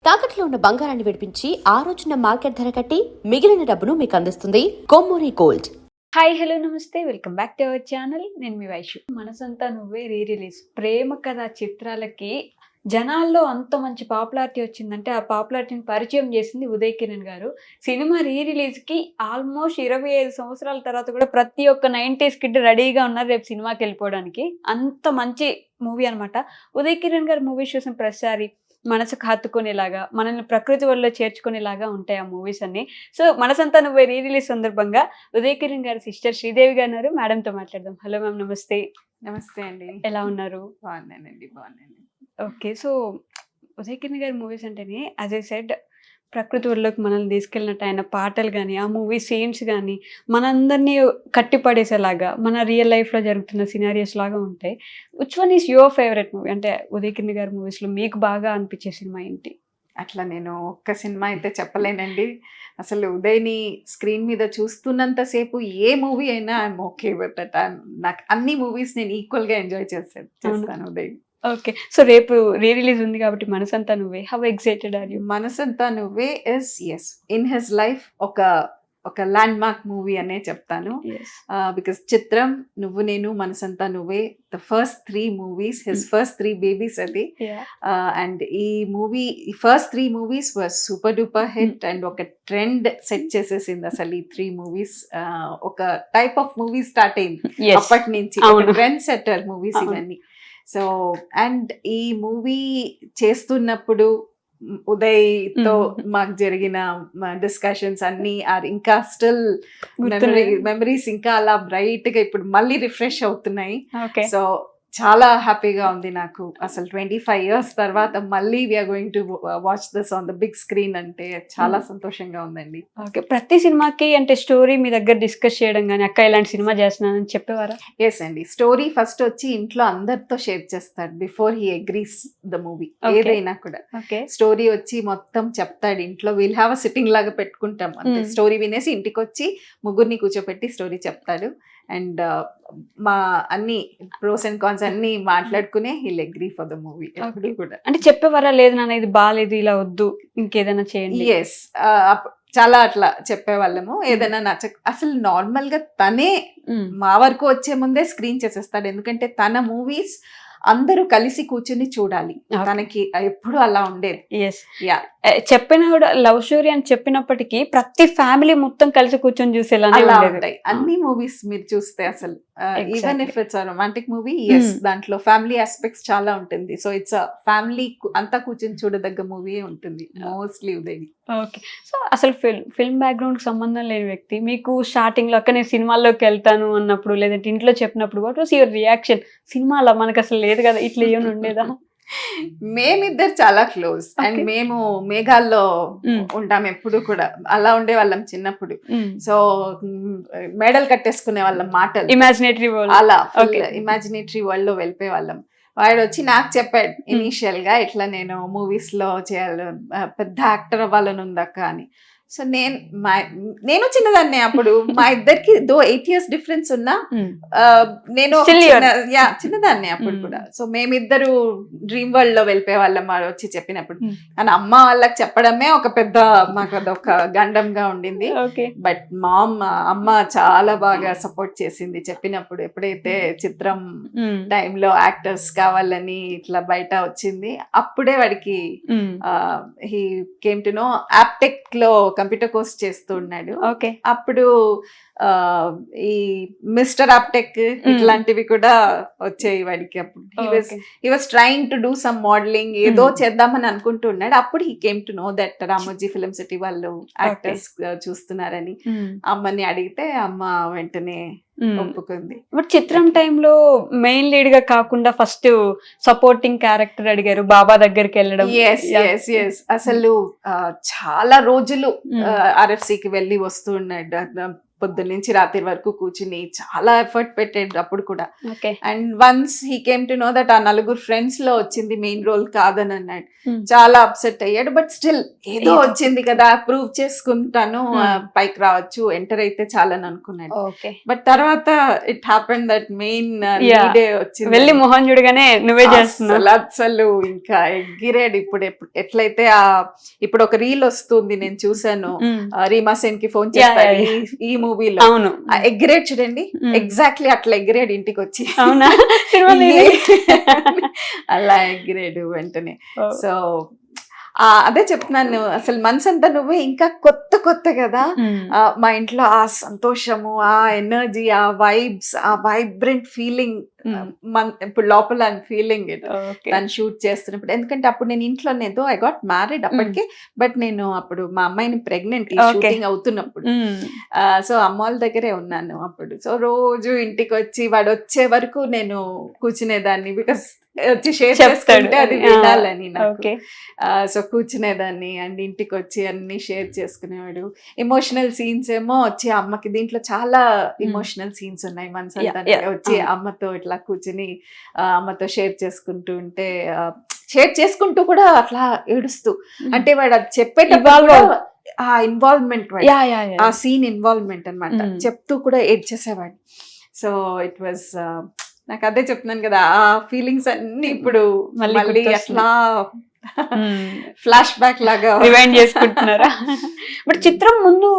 తాకట్లో ఉన్న బంగారాన్ని విడిపించి ఆ రోజున మార్కెట్ ధర కట్టి మిగిలిన డబ్బును మీకు అందిస్తుంది కొమ్మూరి గోల్డ్. హాయ్ హలో నమస్తే, welcome back to our channel. నేను మీ వైషు. మనసంతా నువ్వే రిలీజ్ ప్రేమ కథ చిత్రాలకి జనాల్లో అంత మంచి పాపులారిటీ వచ్చిందంటే ఆ పాపులారిటీని పరిచయం చేసింది ఉదయ్ కిరణ్ గారు. సినిమా రిలీజ్కి ఆల్మోస్ట్ 25 సంవత్సరాల తర్వాత కూడా ప్రతి ఒక్క 90s కిడ్ రెడీగా ఉన్నారు రేపు సినిమాకి వెళ్ళిపోవడానికి. అంత మంచి మూవీ అనమాట. ఉదయ్ కిరణ్ గారు మూవీస్ చూసిన ప్రతిసారి మనసుకు హత్తుకునేలాగా, మనల్ని ప్రకృతి వల్ల చేర్చుకునేలాగా ఉంటాయి ఆ మూవీస్ అన్ని. సో మనసంతా నువ్వే రిలీజ్ సందర్భంగా ఉదయ్ కిరణ్ గారి సిస్టర్ శ్రీదేవి గారు ఉన్నారు. మేడంతో మాట్లాడదాం. హలో మ్యామ్, నమస్తే. నమస్తే అండి. ఎలా ఉన్నారు? బాగున్నానండి. ఓకే. సో ఉదయ్ కిరణ్ గారి మూవీస్ అంటేనే యాజ్ ఐ సెడ్ ప్రకృతి ఒళ్ళోకి మనల్ని తీసుకెళ్ళినట్టు ఆయన పాటలు కానీ, ఆ మూవీ సీన్స్ కానీ మనందరినీ కట్టిపడేసేలాగా మన రియల్ లైఫ్లో జరుగుతున్న సినారియోస్ లాగా ఉంటాయి. Which one is your favourite movie? అంటే ఉదయ్ కిరణ్ గారి మూవీస్లో మీకు బాగా అనిపించే సినిమా ఏంటి? అట్లా నేను ఒక్క సినిమా అయితే చెప్పలేనండి. అసలు ఉదయ్ని స్క్రీన్ మీద చూస్తున్నంతసేపు ఏ మూవీ అయినా ఐఎమ్ ఓకే విత్ దట్. నాకు అన్ని మూవీస్ నేను ఈక్వల్గా ఎంజాయ్ చేస్తాను ఉదయ్. ఓకే. సో రేపు రిలీజ్ ఉంది కాబట్టి మనసంతా నువ్వే, how excited are you? Manasantha Nuvve is in his life ఒక ల్యాండ్ మార్క్ మూవీ అనే చెప్తాను. Because Chitram, Nuvvu Nenu, Manasantha Nuvve the first 3 movies, his first 3 babies అది. అండ్ ఈ movie first 3 movies was super duper hit and ఒక ట్రెండ్ సెట్ చేసేసింది అసలు ఈ 3 మూవీస్. ఒక టైప్ ఆఫ్ మూవీ స్టార్ట్ అయింది అప్పటి నుంచి, ట్రెండ్ సెట్టర్ మూవీస్ ఇవన్నీ. సో అండ్ ఈ మూవీ చేస్తున్నప్పుడు ఉదయ్తో మాకు జరిగిన డిస్కషన్స్ అన్ని ఇంకా స్టిల్ మెమరీస్ ఇంకా అలా బ్రైట్ గా ఇప్పుడు మళ్ళీ రిఫ్రెష్ అవుతున్నాయి. సో చాలా హ్యాపీగా ఉంది నాకు. అసలు 25 years తర్వాత మళ్ళీ we're going to watch this on the big screen అంటే చాలా సంతోషంగా ఉందండి. ఓకే. ప్రతి సినిమాకి అంటే స్టోరీ మీ దగ్గర డిస్కస్ చేయడం కానీ, అక్క ఇలాంటి సినిమా చేస్తున్నానని చెప్పేవారా? ఎస్ అండి. స్టోరీ ఫస్ట్ వచ్చి ఇంట్లో అందరితో షేర్ చేస్తాడు before he agrees the movie. ఏదైనా కూడా స్టోరీ వచ్చి మొత్తం చెప్తాడు ఇంట్లో. వీల్ హ్యావ్ అ సిట్టింగ్ లాగా పెట్టుకుంటాం అంతే. స్టోరీ వినేసి ఇంటికి వచ్చి ముగ్గురిని కూర్చోపెట్టి స్టోరీ చెప్తాడు. అండ్ మా అన్ని ప్రోస్ అండ్ కాన్స్ అన్ని మాట్లాడుకునే he'll agree for the movie ఎప్పుడు కూడా. అంటే చెప్పేవారా, లేదు నాన్న ఇది బాగాలేదు, ఇలా వద్దు, ఇంకేదైనా చేయండి? ఎస్, చాలా అట్లా చెప్పేవాళ్ళము. ఏదైనా అసలు నార్మల్ గా తనే మా వరకు వచ్చే ముందే స్క్రీన్ చేసేస్తాడు. ఎందుకంటే తన మూవీస్ అందరూ కలిసి కూర్చుని చూడాలి, తనకి ఎప్పుడు అలా ఉండేది. చెప్పిన కూడా లవ్ స్టోరీ అని చెప్పినప్పటికీ ప్రతి ఫ్యామిలీ మొత్తం కలిసి కూర్చొని చూసేలా ఉంటాయి అన్ని మూవీస్. మీరు చూస్తే అసలు even if it's romantic movie, దాంట్లో ఫ్యామిలీ ఆస్పెక్ట్స్ చాలా ఉంటుంది. సో ఇట్స్ ఫ్యామిలీ అంతా కూర్చొని చూడదగ్గ మూవీ ఉంటుంది మోస్ట్లీ ఉదయ్. ఓకే. సో అసలు ఫిల్మ్ బ్యాక్గ్రౌండ్ కి సంబంధం లేని వ్యక్తి మీకు స్టార్టింగ్ లో అక్క నేను సినిమాల్లోకి వెళ్తాను అన్నప్పుడు, లేదంటే ఇంట్లో చెప్పినప్పుడు వాట్ వాస్ యువర్ రియాక్షన్? సినిమాలో మనకు అసలు లేదు కదా, ఇట్లా ఏమైనా ఉండేదా? మేమిద్దరు చాలా క్లోజ్ అండ్ మేము మేఘాల్లో ఉంటాం ఎప్పుడు కూడా. అలా ఉండే వాళ్ళం చిన్నప్పుడు. సో మెడల్ కట్టేసుకునే వాళ్ళం మాటలు, ఇమాజినేటరీ వరల్డ్, అలా ఇమాజినేటరీ వరల్డ్ లో వెళ్ళిపోయే వాళ్ళం. వాడు వచ్చి నాకు చెప్పాడు ఇనీషియల్ గా, ఇట్లా నేను మూవీస్ లో చేయాలి, పెద్ద యాక్టర్ అవ్వాలని ఉందక్క అని. సో నేను చిన్నదాన్నే అప్పుడు. మా ఇద్దరికి 8 years డిఫరెన్స్ ఉన్నా నేను చిన్నదాన్నే అప్పుడు కూడా. సో మేమిద్దరు డ్రీమ్ వరల్డ్ లో వెళ్ళిపోయే వాళ్ళం వచ్చి చెప్పినప్పుడు. కానీ అమ్మ వాళ్ళకి చెప్పడమే ఒక పెద్ద మాకు అదొక గండంగా ఉండింది. బట్ అమ్మ చాలా బాగా సపోర్ట్ చేసింది చెప్పినప్పుడు. ఎప్పుడైతే చిత్రం టైంలో యాక్టర్స్ కావాలని ఇట్లా బయట వచ్చింది, అప్పుడే వాడికి హీ కేమ్ టు నో యాప్టెక్ లో కంప్యూటర్ కోర్స్ చేస్తూ ఉన్నాడు. అప్పుడు ఈ మిస్టర్ ఆప్టెక్ ఇట్లాంటివి కూడా వచ్చాయి వాడికి. అప్పుడు he was trying to do some modelling, ఏదో చేద్దామని అనుకుంటూ ఉన్నాడు. అప్పుడు he came to know that Ramoji film city వాళ్ళు యాక్టర్స్ చూస్తున్నారని అమ్మని అడిగితే అమ్మ వెంటనే ఒప్పుకుంది. బట్ చిత్రం టైంలో మెయిన్ లీడ్ గా కాకుండా ఫస్ట్ సపోర్టింగ్ క్యారెక్టర్ అడిగారు, బాబా దగ్గరికి వెళ్ళడం. అసలు చాలా రోజులు RFCకి వెళ్ళి వస్తూ ఉన్నాడు. పొద్దున్న నుంచి రాత్రి వరకు కూర్చుని చాలా ఎఫర్ట్ పెట్టాడు అప్పుడు కూడా. Okay. And once he came to know that ఆ నలుగురు ఫ్రెండ్స్ లో వచ్చింది మెయిన్ రోల్ కాదని అన్నాడు. Hmm. చాలా అప్సెట్ అయ్యాడు. బట్ స్టిల్ ఏదో ఏదో వచ్చింది కదా, ప్రూవ్ చేసుకుంటాను, పైకి రావచ్చు, ఎంటర్ అయితే చాలని అనుకున్నాడు. ఓకే. బట్ తర్వాత it happened that main Yeah. లీడే వచ్చింది. వెళ్ళి మొహం చూడగానే నువ్వే చేస్తున్నావు. అసలు ఇంకా ఎగిరాడు. ఇప్పుడు ఎట్లయితే ఇప్పుడు ఒక రీల్ వస్తుంది, నేను చూసాను, రీమా సేన్ కి ఫోన్ చేస్తారు Yeah. ఈ మూవీలో. అవును. ఎగ్రేడ్ చూడండి, Mm. ఎగ్జాక్ట్లీ అట్లా ఎగ్రేడ్ ఇంటికి వచ్చి. అవునా? సినిమాలో ఇది? అలా ఎగ్రేడు వెంటనే. Oh. సో అదే చెప్తున్నాను, అసలు మనసంతా నువ్వే ఇంకా కొత్త కదా. మా ఇంట్లో ఆ సంతోషము, ఆ ఎనర్జీ, ఆ వైబ్స్, ఆ వైబ్రెంట్ ఫీలింగ్ ఇప్పుడు లోపల ఫీలింగ్ ఇట్ దాన్ని షూట్ చేస్తున్నప్పుడు. ఎందుకంటే అప్పుడు నేను ఇంట్లో లేదు, ఐ గాట్ మ్యారీడ్ అప్పటికే. బట్ నేను అప్పుడు మా అమ్మాయిని ప్రెగ్నెంట్ షూటింగ్ అవుతున్నప్పుడు, సో అమ్మ వాళ్ళ దగ్గరే ఉన్నాను అప్పుడు. సో రోజు ఇంటికి వచ్చి వాడు వచ్చే వరకు నేను కూర్చునేదాన్ని, బికాస్ వచ్చి షేర్ చేసుకుంటే అది వినాలని నాకు. సో కూర్చునేదాన్ని అండ్ ఇంటికి వచ్చి అన్ని షేర్ చేసుకునేవాడు. ఎమోషనల్ సీన్స్ ఏమో వచ్చి అమ్మకి, దీంట్లో చాలా ఎమోషనల్ సీన్స్ ఉన్నాయి మనసంతా, వచ్చి అమ్మతో ఇట్లా కూర్చుని అమ్మతో షేర్ చేసుకుంటూ ఉంటే, షేర్ చేసుకుంటూ కూడా అట్లా ఏడుస్తూ, అంటే వాడు అది చెప్పేటప్పుడు ఆ ఇన్వాల్వ్మెంట్, ఆ సీన్ ఇన్వాల్వ్మెంట్ అన్నమాట, చెప్తూ కూడా ఏడ్చేసేవాడు. సో ఇట్ వాజ్, నాకు అదే చెప్తున్నాను కదా, ఆ ఫీలింగ్స్ అన్ని ఇప్పుడు మళ్ళీ అట్లా ఫ్లాష్ బ్యాక్ లాగా రివైండ్ చేసుకుంటున్నారా? బట్ చిత్రం ముందు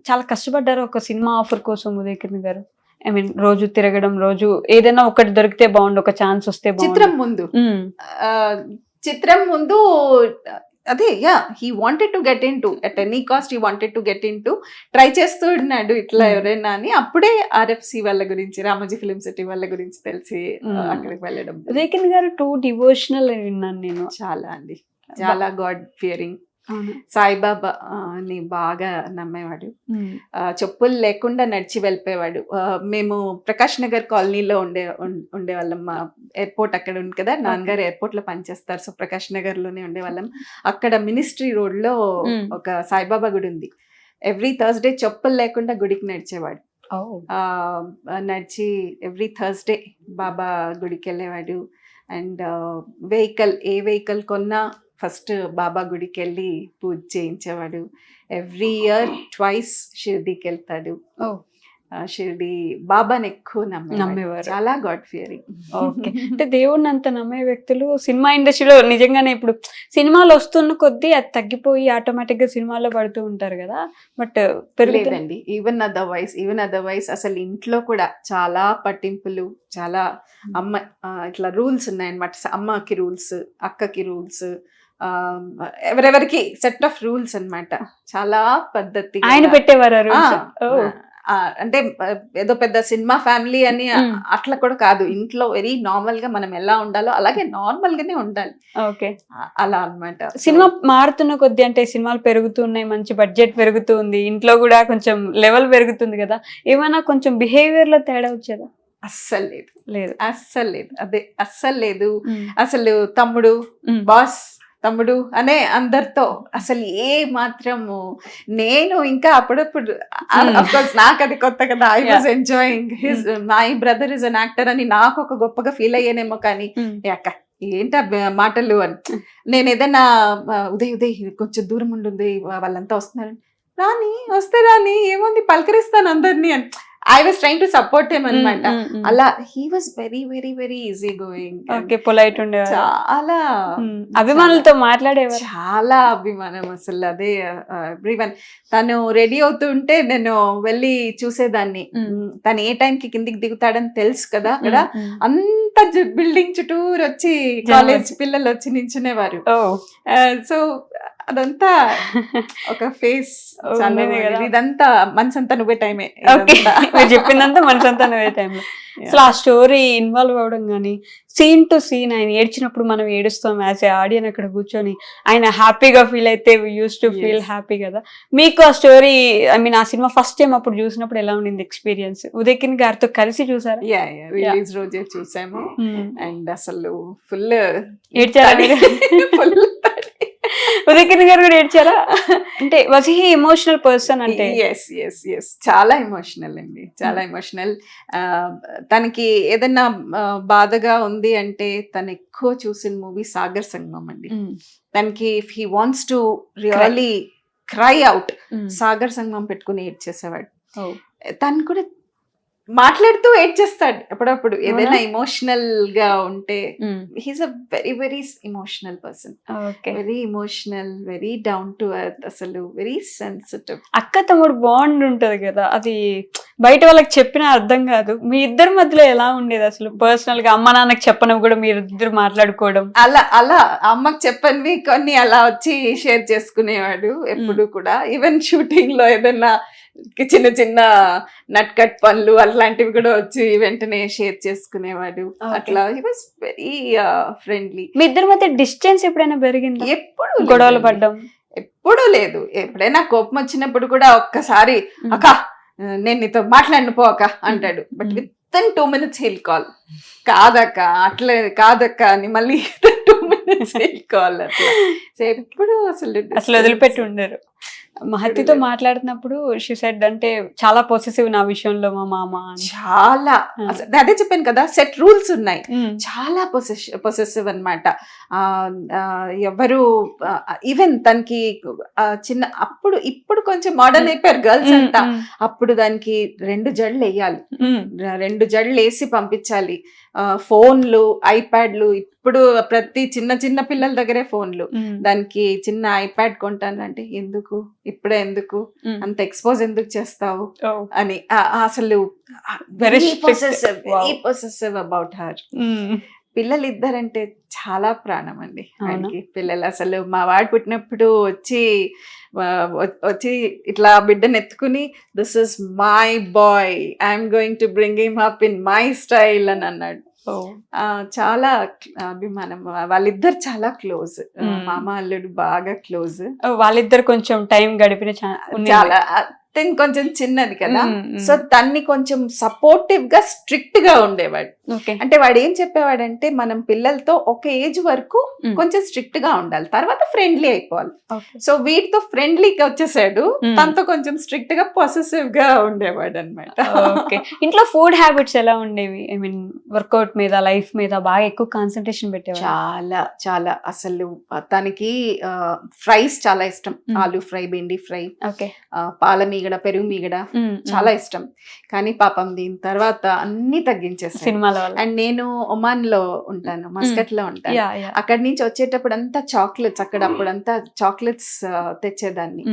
చాలా కష్టపడ్డారు ఒక సినిమా ఆఫర్ కోసం ఉదయకిరణ్ గారు. ఐ మీన్ రోజు తిరగడం, రోజు ఏదైనా ఒకటి దొరికితే బాగుండు, ఒక ఛాన్స్ వస్తే బాగుండు. చిత్రం ముందు అదే, he wanted to get in to, at any cost he wanted to get in to, try చేస్తూ ఉన్నాడు ఇట్లా ఎవరైనా అని. అప్పుడే ఆర్ఎఫ్సి వాళ్ళ గురించి, రామోజీ ఫిలిం సిటీ వాళ్ళ గురించి తెలిసి అక్కడికి వెళ్ళడం. ఉదయకిరణ్ గారు టూ డివోషనల్ విన్నాను నేను. చాలా అండి, చాలా గాడ్ ఫియరింగ్. సాయిబాబా ని బాగా నమ్మేవాడు. చెప్పులు లేకుండా నడిచి వెళ్ళిపోయేవాడు. మేము ప్రకాష్ నగర్ కాలనీలో ఉండేవాళ్ళం. మా ఎయిర్పోర్ట్ అక్కడ ఉంది కదా, నాన్నగారు ఎయిర్పోర్ట్ లో పనిచేస్తారు. సో ప్రకాష్ నగర్ లోనే ఉండేవాళ్ళం. అక్కడ మినిస్ట్రీ రోడ్ లో ఒక సాయిబాబా గుడి ఉంది. ఎవ్రీ థర్స్డే చెప్పులు లేకుండా గుడికి నడిచేవాడు. నడిచి ఎవ్రీ థర్స్డే బాబా గుడికి వెళ్ళేవాడు. అండ్ ఏ వెహికల్ కొన్నా ఫస్ట్ బాబా గుడికి వెళ్ళి పూజ చేయించేవాడు. ఎవ్రీ ఇయర్ ట్వైస్ షిర్డీకి వెళ్తాడు. షిర్డీ బాబాని ఎక్కువ నమ్మేవారు. చాలా గాడ్ ఫియరింగ్. ఓకే. అంటే దేవుడిని అంత నమ్మే వ్యక్తులు సినిమా ఇండస్ట్రీలో నిజంగానే ఇప్పుడు సినిమాలు వస్తున్న కొద్దీ అది తగ్గిపోయి ఆటోమేటిక్ గా సినిమాల్లో పడుతూ ఉంటారు కదా. బట్ పెరగలేదండి. ఈవెన్ అదర్వైజ్ అసలు ఇంట్లో కూడా చాలా పట్టింపులు, చాలా అమ్మ ఇట్లా రూల్స్ ఉన్నాయన్నమాట. అమ్మకి రూల్స్, అక్కకి రూల్స్, ఎవరెవరికి సెట్ ఆఫ్ రూల్స్ అన్నమాట. చాలా పద్ధతి ఆయన పెట్టేవారు. అంటే ఏదో పెద్ద సినిమా ఫ్యామిలీ అని అట్లా కూడా కాదు. ఇంట్లో వెరీ నార్మల్ గా మనం ఎలా ఉండాలో అలాగే నార్మల్ గానే ఉండాలి. ఓకే, అలా అన్నమాట. సినిమా మారుతున్న కొద్ది, అంటే సినిమాలు పెరుగుతున్నాయి, మంచి బడ్జెట్ పెరుగుతుంది, ఇంట్లో కూడా కొంచెం లెవెల్ పెరుగుతుంది కదా, ఏమైనా కొంచెం బిహేవియర్ లో తేడా వచ్చేదా? అస్సలు లేదు. అదే అస్సలు లేదు. అసలు తమ్ముడు అనే అందరితో అసలు ఏ మాత్రము. నేను ఇంకా అప్పుడప్పుడు నాకు అది కొత్త కదా, I was enjoying his, my brother is an actor అని నాకు ఒక గొప్పగా ఫీల్ అయ్యానేమో. కానీ అక్క ఏంట మాటలు అని, నేను ఏదైనా ఉదయ్ కొంచెం దూరం ఉంటుంది, వాళ్ళంతా వస్తున్నారు, వస్తే రాని ఏముంది పలకరిస్తాను అందరినీ అని. I was trying to support him అన్నమాట. అలా he was very very very easy going. Okay, polite ఉండేవారు. చాలా అభిమానులతో మాట్లాడేవారు. చాలా అభిమానం అసలు. అదే ఎవ్రీవన్. తను రెడీ అవుతుంటే నేను వెళ్ళి చూసేదాన్ని. తను ఏ టైంకి కిందికి దిగుతాడని తెలుసు కదా అక్కడ. అంత బిల్డింగ్ చుట్టూరు వచ్చి కాలేజ్ పిల్లలు వచ్చి నించునేవారు. సో అదంతా ఒక ఫేస్. ఇదంతా మనసంతా నువ్వే టైమే. చెప్పిందంతా మనసంతా నువ్వే టైంలో. అసలు ఆ స్టోరీ ఇన్వాల్వ్ అవ్వడం కానీ, సీన్ టు సీన్ ఆయన ఏడ్చినప్పుడు మనం ఏడుస్తాం యాజ్ ఏ ఆడియన్ అక్కడ కూర్చొని, ఆయన హ్యాపీగా ఫీల్ అయితే వి యూస్ టు ఫీల్ హ్యాపీ కదా. మీకు ఆ స్టోరీ, ఐ మీన్ ఆ సినిమా ఫస్ట్ టైం అప్పుడు చూసినప్పుడు ఎలా ఉండింది ఎక్స్పీరియన్స్? ఉదయకిరణ్ గారితో కలిసి చూసారా? రిలీజ్ రోజే చూసాము. అండ్ అసలు ఫుల్ ఏడ్చారా? ఉదయకిరణ్ గారు కూడా ఏడ్చారా? అంటే వాజ్ హీ ఎమోషనల్ పర్సన్? అంటే ఎస్ చాలా ఎమోషనల్ అండి, చాలా ఎమోషనల్. తనకి ఏదైనా బాధగా ఉంది అంటే తను ఎక్కువ చూసిన మూవీ సాగర్ సంగమం అండి. తనకి if he wants to really cry out, Sagar సంగమం పెట్టుకుని ఏడ్చేసేవాడు. తను కూడా మాట్లాడుతూ ఏడ్చేస్తాడు అప్పుడప్పుడు ఏదైనా ఎమోషనల్ గా ఉంటే. He's a very very emotional person, very emotional, very down to earth, అసలు వెరీ సెన్సిటివ్. అక్క తమ్ముడు బాండ్ ఉంటది కదా, అది బయట వాళ్ళకి చెప్పినా అర్థం కాదు. మీ ఇద్దరి మధ్యలో ఎలా ఉండేది అసలు పర్సనల్ గా? అమ్మ నాన్నకి చెప్పనవి కూడా మీరు ఇద్దరు మాట్లాడుకోవడం? అలా అమ్మకి చెప్పనివి కొన్ని అలా వచ్చి షేర్ చేసుకునేవాడు ఎప్పుడు కూడా. ఈవెన్ షూటింగ్ లో ఏదైనా చిన్న చిన్న నట్ కట్ పనులు అలాంటివి కూడా వచ్చి వెంటనే షేర్ చేసుకునేవాడు. అట్లా హీ వాస్ వెరీ ఫ్రెండ్లీ. మీ ఇద్దరి మధ్య డిస్టెన్స్ ఎప్పుడైనా పెరిగింది? ఎప్పుడు గొడవలు పడ్డం ఎప్పుడూ లేదు. ఎప్పుడైనా కోపం వచ్చినప్పుడు కూడా ఒక్కసారి అక్క నేను నీతో మాట్లాడిన పో అక్క అంటాడు. But within 2 minutes he'll call, కాదక్క అట్లే కాదక్క అని మళ్ళీ 2 minutes హీల్ కాల్. అట్లా సో ఎప్పుడు అసలు వదిలిపెట్టి ఉండరు. మహతితో మాట్లాడుతున్నప్పుడు షీ సెడ్ అంటే చాలా పొసెసివ్ నా విషయంలో మా మామ. చాలా, అదే చెప్పాను కదా, సెట్ రూల్స్ ఉన్నాయి. చాలా పొసెసివ్ అన్నమాట. ఎవరు ఈవెన్ తనకి చిన్న అప్పుడు, ఇప్పుడు కొంచెం మోడర్న్ అయిపోయారు గర్ల్స్ అంతా. అప్పుడు దానికి 2 జడలు వేయాలి, 2 జడలు వేసి పంపించాలి. ఫోన్లు, ఐప్యాడ్లు, ఇప్పుడు ప్రతి చిన్న చిన్న పిల్లల దగ్గరే ఫోన్లు. దానికి చిన్న ఐప్యాడ్ కొంటానంటే ఎందుకు, ఇప్పుడే ఎందుకు, అంత ఎక్స్పోజ్ ఎందుకు చేస్తావు అని. అసలు వెరీ పొసెసివ్ అబౌట్ హర్. పిల్లలు ఇద్దరంటే చాలా ప్రాణం అండి ఆయనకి. పిల్లలు అసలు మా వాడు పుట్టినప్పుడు వచ్చి ఇట్లా బిడ్డను ఎత్తుకుని this is my boy, I'm going to bring him up in my style అని అన్నాడు. చాలా అభిమానం. వాళ్ళిద్దరు చాలా క్లోజ్, మామ అల్లుడు బాగా క్లోజ్. వాళ్ళిద్దరు కొంచెం టైం గడిపిన చాలా. కొంచెం చిన్నది కదా, సో తన్ని కొంచెం సపోర్టివ్ గా స్ట్రిక్ట్ గా ఉండేవాడు. అంటే వాడు ఏం చెప్పేవాడంటే మనం పిల్లలతో ఒక ఏజ్ వరకు కొంచెం స్ట్రిక్ట్ గా ఉండాలి, తర్వాత ఫ్రెండ్లీ అయిపోవాలి. సో వీటితో ఫ్రెండ్లీగా వచ్చేసాడు, తనతో కొంచెం స్ట్రిక్ట్ గా పొసెసివ్ గా ఉండేవాడు అనమాట. ఇంట్లో ఫుడ్ హ్యాబిట్స్ ఎలా ఉండేవి? ఐ మీన్ వర్కౌట్ మీద, లైఫ్ మీద బాగా ఎక్కువ కాన్సన్ట్రేషన్ పెట్టేవాడు? చాలా చాలా. అసలు తనకి ఫ్రైస్ చాలా ఇష్టం, ఆలూ ఫ్రై, బెండి ఫ్రై, పాల మీగడ, పెరుగు మీగడ చాలా ఇష్టం. కానీ పాపం దీని తర్వాత అన్ని తగ్గించేస్తాను సినిమాలో. అండ్ నేను ఒమాన్ లో ఉంటాను, మస్కట్ లో ఉంటాను. అక్కడి నుంచి వచ్చేటప్పుడు అంతా చాక్లెట్స్, అక్కడ అప్పుడంతా చాక్లెట్స్ తెచ్చేదాన్ని.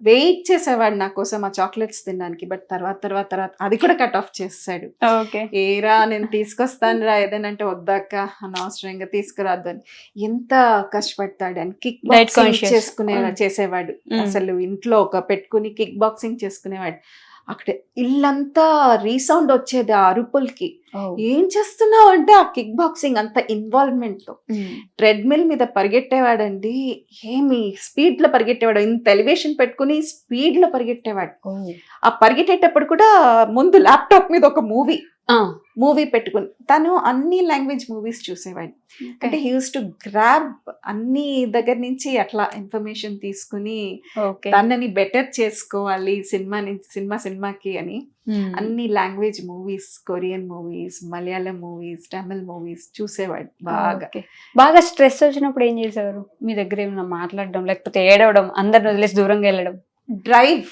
వెయిట్ చేసేవాడు నా కోసం ఆ చాక్లెట్స్ తినడానికి. బట్ తర్వాత అది కూడా కట్ ఆఫ్ చేసాడు. ఏరా నేను తీసుకొస్తాను రా ఏదైనా, వద్దాక అనవసరంగా తీసుకురాదు అని. ఎంత కష్టపడతాడు అని. కిక్ బాక్సింగ్ చేసేవాడు. అసలు ఇంట్లో ఒక పెట్టుకుని కిక్ బాక్సింగ్ చేసుకునేవాడు. అక్కడ ఇల్లంతా రీసౌండ్ వచ్చేది ఆ అరుపులకి. ఏం చేస్తున్నావు అంటే ఆ కిక్ బాక్సింగ్ అంత ఇన్వాల్వ్మెంట్ తో. ట్రెడ్మిల్ మీద పరిగెట్టేవాడండి, ఏమి స్పీడ్ లో పరిగెట్టేవాడు. ఇంత ఎలివేషన్ పెట్టుకుని స్పీడ్ లో పరిగెట్టేవాడు. ఆ పరిగెట్టేటప్పుడు కూడా ముందు ల్యాప్టాప్ మీద ఒక మూవీ పెట్టుకుని తను అన్ని లాంగ్వేజ్ మూవీస్ చూసేవాడు. అంటే హీ యూస్ టు గ్రాబ్ అన్ని దగ్గర నుంచి అట్లా ఇన్ఫర్మేషన్ తీసుకుని తనని బెటర్ చేసుకోవాలి సినిమాకి అని అన్ని language movies, Korean movies, Malayalam movies, Tamil movies చూసేవాడు బాగా. స్ట్రెస్ వచ్చినప్పుడు ఏం చేసేవారు? మీ దగ్గర ఏమైనా మాట్లాడడం, లేకపోతే ఏడవడం, అందరిని వదిలేసి దూరంగా వెళ్ళడం? డ్రైవ్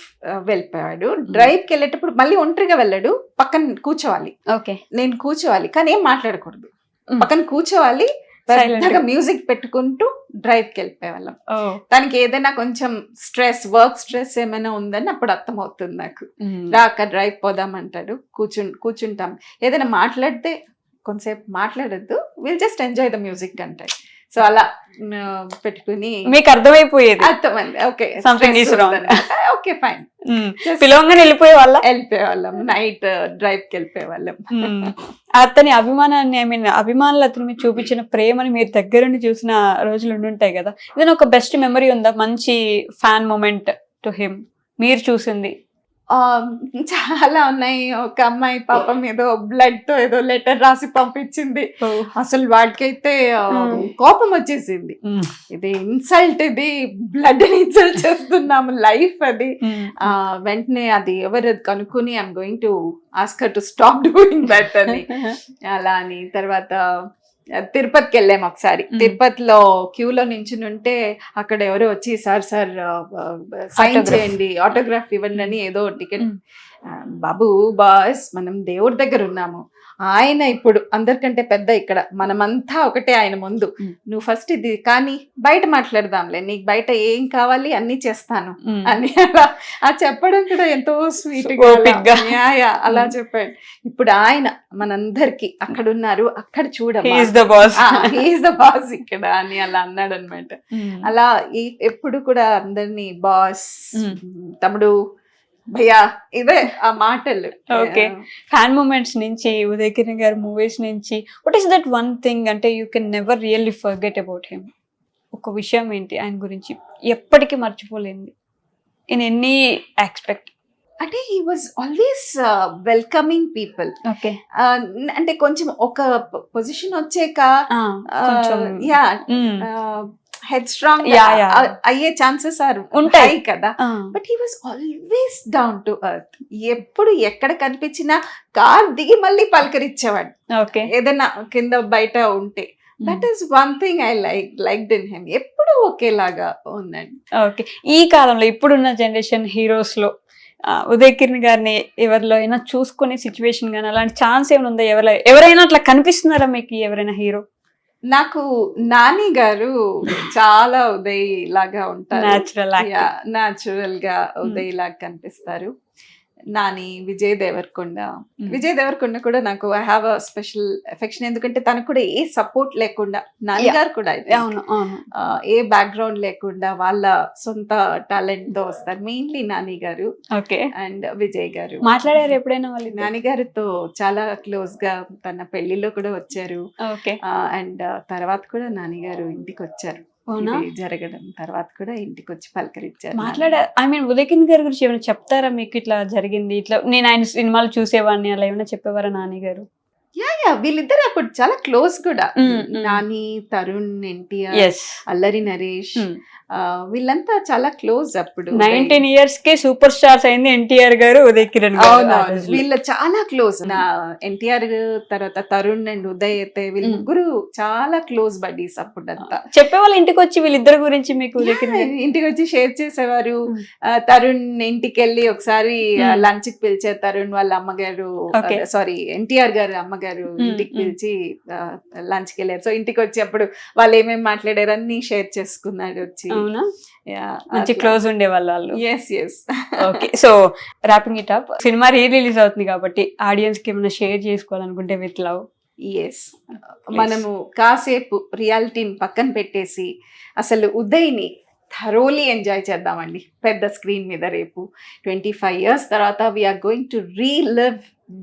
వెళ్ళిపోయాడు. డ్రైవ్కి వెళ్ళేటప్పుడు మళ్ళీ ఒంటరిగా వెళ్ళాడు, పక్కన కూర్చోవాలి. నేను కూర్చోవాలి కానీ ఏం మాట్లాడకూడదు, పక్కన కూర్చోవాలి. మ్యూజిక్ పెట్టుకుంటూ డ్రైవ్కి వెళ్ళిపోయేవాళ్ళం. తనకి ఏదైనా కొంచెం వర్క్ స్ట్రెస్ ఏమైనా ఉందని అప్పుడు అర్థం అవుతుంది నాకు. అక్కడ డ్రైవ్ పోదామంటాడు, కూర్చుంటాం. ఏదైనా మాట్లాడితే కొంతసేపు మాట్లాడద్దు, will just enjoy the music అంటాడు. సో అలా పెట్టుకుని మీకు అర్థమైపోయేది. అర్థమైంది, ఓకే ఫైన్. పిలవంగానే వెళ్ళిపోయేవాళ్ళం. నైట్ డ్రైవ్ కి వెళ్ళిపోయేవాళ్ళం. అతని అభిమానాన్ని, ఐ మీన్ అభిమానులు అతని మీద చూపించిన ప్రేమని మీరు దగ్గర నుండి చూసిన రోజులు ఉండుంటాయి కదా. ఏదైనా ఒక బెస్ట్ మెమరీ ఉందా, మంచి ఫ్యాన్ మూమెంట్ టు హిమ్ మీరు చూసింది? చాలా ఉన్నాయి. ఒక అమ్మాయి పాపం ఏదో బ్లడ్ తో ఏదో లెటర్ రాసి పంపించింది. అసలు వాడికైతే కోపం వచ్చేసింది. ఇది ఇన్సల్ట్, ఇది బ్లడ్ ఇన్సల్ట్ చేస్తున్నాము, లైఫ్ అది. వెంటనే అది ఎవరు కనుక్కుని I'm going to ask her to stop doing that అని. అలా అని తర్వాత తిరుపతికి వెళ్ళాము ఒకసారి. తిరుపతిలో క్యూలో నించుని ఉంటే అక్కడ ఎవరో వచ్చి సార్ సైన్ చేయండి, ఆటోగ్రాఫ్ ఇవ్వండి అని ఏదో టికెట్. బాబు బాస్, మనం దేవుడి దగ్గర ఉన్నాము, ఆయన ఇప్పుడు అందరికంటే పెద్ద ఇక్కడ, మనమంతా ఒకటే ఆయన ముందు. నువ్వు ఫస్ట్ ఇది కానీ బయట మాట్లాడదాంలే, నీకు బయట ఏం కావాలి అన్ని చేస్తాను అని అలా చెప్పడం కూడా ఎంతో స్వీట్ గా అలా చెప్పాడు. ఇప్పుడు ఆయన మనందరికి అక్కడ ఉన్నారు, అక్కడ చూడమ్మా, హీఈస్ ద బాస్ ఇక్కడ అని అలా అన్నాడు అనమాట. అలా ఎప్పుడు కూడా అందరినీ బాస్, తమ్ముడు, భయ్యా, ఇవే ఆ మాటలు. ఓకే, ఫ్యాన్ మూమెంట్స్ నుంచి, ఉదయ్ కిరణ్ గారి మూవీస్ నుంచి, what is that one thing అంటే you can never really forget about him? ఒక విషయం ఏంటి ఆయన గురించి ఎప్పటికీ మర్చిపోలేంది ఇన్ ఎనీ ఆస్పెక్ట్? అంటే he was always welcoming people. Okay, అంటే కొంచెం ఒక పొజిషన్ వచ్చాక హెడ్ స్ట్రాంగ్ అయ్యే ఛాన్సెస్ ఉంటాయి కదా. But he was always down to earth. ఎప్పుడు ఎక్కడ కనిపించినా కార్ దిగి మళ్ళీ పలకరించేవాడు ఏదైనా కింద బయట ఉంటే. That is one thing I liked in him. ఎప్పుడు ఒకేలాగా ఉందండి. ఓకే, ఈ కాలంలో ఇప్పుడున్న జనరేషన్ హీరోస్ లో ఉదయ్ కిరణ్ గారిని ఎవరిలో అయినా చూసుకునే సిచ్యువేషన్ గానీ అలాంటి ఛాన్స్ ఏమైనా ఉందా? ఎవరైనా అట్లా కనిపిస్తున్నారా మీకు ఎవరైనా హీరో? నాకు నాని గారు చాలా ఉదయ్ లాగా ఉంటారు, న్యాచురల్ గా ఉదయ్ లాగా కనిపిస్తారు. నాని, విజయ్ దేవరకొండ కూడా నాకు I have a special affection. ఎందుకంటే తనకు కూడా ఏ సపోర్ట్ లేకుండా, నాని గారు కూడా ఏ బ్యాక్గ్రౌండ్ లేకుండా వాళ్ళ సొంత టాలెంట్ తో వస్తారు. మెయిన్లీ నాని గారు అండ్ విజయ్ గారు. మాట్లాడారు ఎప్పుడైనా వాళ్ళు? నాని గారితో చాలా క్లోజ్ గా, తన పెళ్లిలో కూడా వచ్చారు. అండ్ తర్వాత కూడా నాని గారు ఇంటికి వచ్చారు, జరగడం తర్వాత కూడా ఇంటికి వచ్చి పలకరించారు. ఐ మీన్ ఉదయ్ కిరణ్ గారి గురించి ఏమైనా చెప్తారా మీకు? ఇట్లా జరిగింది, ఇట్లా నేను ఆయన సినిమాలు చూసేవాడిని, అలా ఏమైనా చెప్పేవారా నాని గారు? వీళ్ళిద్దరు అప్పుడు చాలా క్లోజ్ కూడా. నాని, తరుణ్, ఎన్టీఆర్, అల్లరి నరేష్, వీళ్ళంతా చాలా క్లోజ్. అప్పుడు 19 years కే సూపర్ స్టార్స్ అయింది ఎన్టీఆర్ గారు, ఉదయ్ కిరణ్ గారు. వీళ్ళ చాలా క్లోజ్. నా ఎన్టీఆర్ తర్వాత తరుణ్ అండ్ ఉదయ్ అయితే వీళ్ళ ముగ్గురు చాలా క్లోజ్ బడీస్. అప్పుడంతా చెప్పేవాళ్ళు ఇంటికి వచ్చి వీళ్ళిద్దరి గురించి మీకు? ఉదయ్ కిరణ్ ఇంటికి వచ్చి షేర్ చేసేవారు. తరుణ్ ఇంటికి వెళ్ళి ఒకసారి లంచ్ కి పిలిచారు. తరుణ్ వాళ్ళ అమ్మగారు, సారీ ఎన్టీఆర్ గారు అమ్మగారు ఇంటికి పిలిచి లంచ్ కి వెళ్ళారు. సో ఇంటికి వచ్చి అప్పుడు వాళ్ళు ఏమేమి మాట్లాడారు అన్ని షేర్ చేసుకున్నారు వచ్చి. మంచి క్లోజ్ ఉండే వాళ్ళు. yes okay, so wrapping it up, సినిమా రిలీజ్ అవుతుంది కాబట్టి ఆడియన్స్ కి ఏమైనా షేర్ చేసుకోవాలనుకుంటే విత్ లవ్. మనము కాసేపు రియాలిటీని పక్కన పెట్టేసి అసలు ఉదయ్ని థరోలీ ఎంజాయ్ చేద్దామండి పెద్ద స్క్రీన్ మీద. రేపు 25 years తర్వాత we're going to relive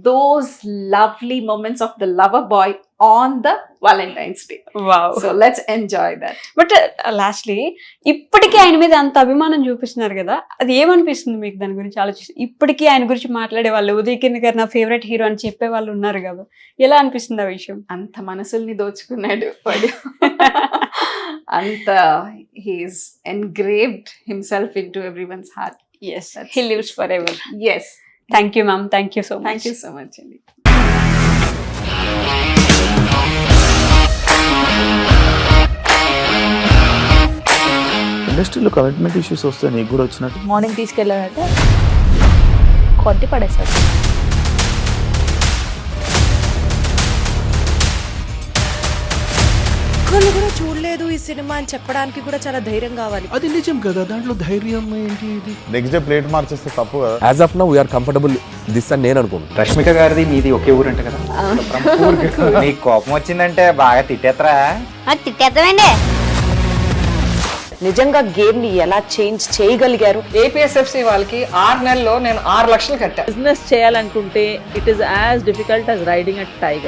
those lovely moments of the lover boy on the Valentine's Day. Wow. So let's enjoy that. But lastly, ఇప్పటికీ ఆయన మీద అంత అభిమానం చూపిస్తున్నారు కదా, అది ఏమనిపిస్తుంది మీకు దాని గురించి ఆలోచిస్తే? ఇప్పటికీ ఆయన గురించి మాట్లాడే వాళ్ళు, ఉదయ్ కిరణ్ గారు నా ఫేవరెట్ హీరో అని చెప్పే వాళ్ళు ఉన్నారు కదా, ఎలా అనిపిస్తుంది ఆ విషయం? అంత మనసుల్ని దోచుకున్నాడు వాడు. అంత he's engraved himself into everyone's heart. Yes, he lives forever. Yes. Thank you, ma'am. Thank you so much. Thank you so much, Andy. ఇండస్ట్రీలో కమిట్మెంట్ ఇష్యూస్ వస్తే నీకు కూడా వచ్చినట్టు? మార్నింగ్ తీసుకెళ్ళాడంటే కొట్టి పడేసాడు. ఒక్కళ్ళు కూడా చూడలేదు ఈ సినిమా అని చెప్పడానికి కూడా చాలా ధైర్యం కావాలి. అది నిజం కదా, దాంట్లో ధైర్యం ఏంటి? ఇది నెక్స్ట్ డే ప్లేట్ మార్చేస్తే తప్పు కదా. As of now we're comfortable this అని నేను అనుకుంటున్నాను. రష్మిక గారిది మీది ఒకే ఊరంట కదా? నీకు కోపం వచ్చిందంటే బాగా తిట్టేత్తరా? తిట్టేద్దామండి. నిజంగా గేమ్ ని ఎలా చేంజ్ చేయగలిగారు? ఏపీఎస్ఎఫ్సి వాళ్ళకి 6 నెలల్లో నేను 6 లక్షలు కట్టా. బిజినెస్ చేయాలనుకుంటే it is as difficult as riding a tiger.